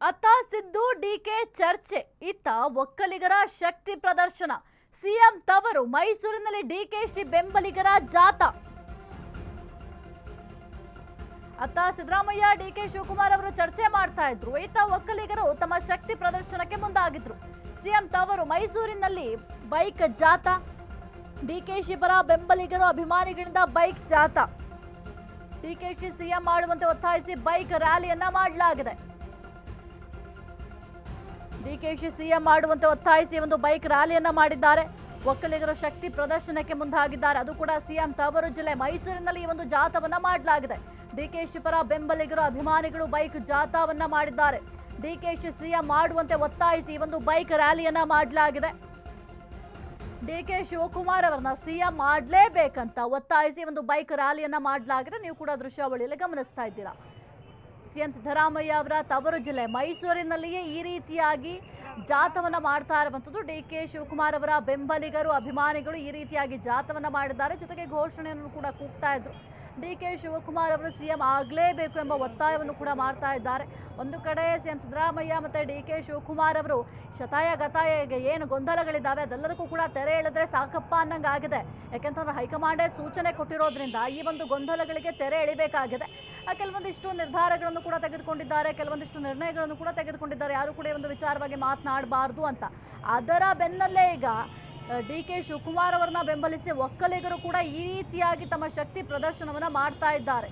ಅತ್ತ ಸಿದ್ದು ಡಿಕೆ ಚರ್ಚೆ, ಇತ್ತ ಒಕ್ಕಲಿಗರ ಶಕ್ತಿ ಪ್ರದರ್ಶನ. ಸಿಎಂ ತವರು ಮೈಸೂರಿನಲ್ಲಿ ಡಿಕೆಶಿ ಬೆಂಬಲಿಗರ ಜಾಥಾ. ಅತ್ತ ಸಿದ್ದರಾಮಯ್ಯ ಡಿಕೆ ಶಿವಕುಮಾರ್ ಅವರು ಚರ್ಚೆ ಮಾಡ್ತಾ ಇದ್ರು, ಇತ್ತ ಒಕ್ಕಲಿಗರು ತಮ್ಮ ಶಕ್ತಿ ಪ್ರದರ್ಶನಕ್ಕೆ ಮುಂದಾಗಿದ್ರು. ಸಿಎಂ ತವರು ಮೈಸೂರಿನಲ್ಲಿ ಬೈಕ್ ಜಾಥಾ, ಡಿಕೆಶಿ ಪರ ಬೆಂಬಲಿಗರು ಅಭಿಮಾನಿಗಳಿಂದ ಬೈಕ್ ಜಾಥಾ. ಡಿಕೆಶಿ ಸಿಎಂ ಮಾಡುವಂತೆ ಒತ್ತಾಯಿಸಿ ಬೈಕ್ ರ್ಯಾಲಿಯನ್ನ ಮಾಡಲಾಗಿದೆ. ಡಿಕೆಶಿ ಸಿಎಂ ಮಾಡುವಂತೆ ಒತ್ತಾಯಿಸಿ ಒಂದು ಬೈಕ್ ರ್ಯಾಲಿಯನ್ನ ಮಾಡಿದ್ದಾರೆ. ಒಕ್ಕಲಿಗರು ಶಕ್ತಿ ಪ್ರದರ್ಶನಕ್ಕೆ ಮುಂದಾಗಿದ್ದಾರೆ. ಅದು ಕೂಡ ಸಿಎಂ ತವರು ಜಿಲ್ಲೆ ಮೈಸೂರಿನಲ್ಲಿ ಈ ಒಂದು ಜಾಥಾವನ್ನ ಮಾಡಲಾಗಿದೆ. ಡಿಕೆಶಿ ಪರ ಬೆಂಬಲಿಗರು ಅಭಿಮಾನಿಗಳು ಬೈಕ್ ಜಾಥಾವನ್ನ ಮಾಡಿದ್ದಾರೆ. ಡಿಕೆಶಿ ಸಿಎಂ ಮಾಡುವಂತೆ ಒತ್ತಾಯಿಸಿ ಒಂದು ಬೈಕ್ ರ್ಯಾಲಿಯನ್ನ ಮಾಡಲಾಗಿದೆ. ಡಿಕೆ ಶಿವಕುಮಾರ್ ಅವರನ್ನ ಸಿಎಂ ಮಾಡಲೇಬೇಕಂತ ಒತ್ತಾಯಿಸಿ ಒಂದು ಬೈಕ್ ರ್ಯಾಲಿಯನ್ನ ಮಾಡಲಾಗಿದೆ. ನೀವು ಕೂಡ ದೃಶ್ಯಾವಳಿಯಲ್ಲಿ ಗಮನಿಸ್ತಾ ಇದ್ದೀರಾ. ಸಿಎಂ ಸಿದ್ದರಾಮಯ್ಯ ಅವರ ತವರು ಜಿಲ್ಲೆ ಮೈಸೂರಿನಲ್ಲಿಯೇ ಈ ರೀತಿಯಾಗಿ ಜಾಥಾವನ್ನ ಮಾಡ್ತಾ ಇರುವಂಥದ್ದು. ಡಿಕೆ ಶಿವಕುಮಾರ್ ಅವರ ಬೆಂಬಲಿಗರು ಅಭಿಮಾನಿಗಳು ಈ ರೀತಿಯಾಗಿ ಜಾಥಾವನ್ನ ಮಾಡಿದ್ದಾರೆ. ಜೊತೆಗೆ ಘೋಷಣೆಯನ್ನು ಕೂಡ ಕೂಗ್ತಾ ಇದ್ರು. ಡಿಕೆ ಶಿವಕುಮಾರ್ ಅವರು ಸಿಎಂ ಆಗಲೇಬೇಕು ಎಂಬ ಒತ್ತಾಯವನ್ನು ಕೂಡ ಮಾಡ್ತಾ ಇದ್ದಾರೆ. ಒಂದು ಕಡೆ ಸಿಎಂ ಸಿದ್ದರಾಮಯ್ಯ ಮತ್ತು ಡಿಕೆ ಶಿವಕುಮಾರ್ ಅವರು ಶತಾಯ ಗತಾಯಗೆ ಏನು ಗೊಂದಲಗಳಿದ್ದಾವೆ ಅದೆಲ್ಲದಕ್ಕೂ ಕೂಡ ತೆರೆ ಎಳೆದ್ರೆ ಸಾಕಪ್ಪ ಅನ್ನಂಗೆ ಆಗಿದೆ. ಯಾಕೆಂತಂದ್ರೆ ಹೈಕಮಾಂಡೇ ಸೂಚನೆ ಕೊಟ್ಟಿರೋದ್ರಿಂದ ಈ ಒಂದು ಗೊಂದಲಗಳಿಗೆ ತೆರೆ ಎಳಿಬೇಕಾಗಿದೆ. ಕೆಲವೊಂದಿಷ್ಟು ನಿರ್ಧಾರಗಳನ್ನು ಕೂಡ ತೆಗೆದುಕೊಂಡಿದ್ದಾರೆ, ಕೆಲವೊಂದಿಷ್ಟು ನಿರ್ಣಯಗಳನ್ನು ಕೂಡ ತೆಗೆದುಕೊಂಡಿದ್ದಾರೆ. ಯಾರು ಕೂಡ ಒಂದು ವಿಚಾರವಾಗಿ ಮಾತನಾಡಬಾರ್ದು ಅಂತ. ಅದರ ಬೆನ್ನಲ್ಲೇ ಈಗ ಡಿಕೆ ಶಿವಕುಮಾರ್ ಅವರನ್ನ ಬೆಂಬಲಿಸಿ ಒಕ್ಕಲಿಗರು ಕೂಡ ಈ ರೀತಿಯಾಗಿ ತಮ್ಮ ಶಕ್ತಿ ಪ್ರದರ್ಶನವನ್ನ ಮಾಡ್ತಾ ಇದ್ದಾರೆ.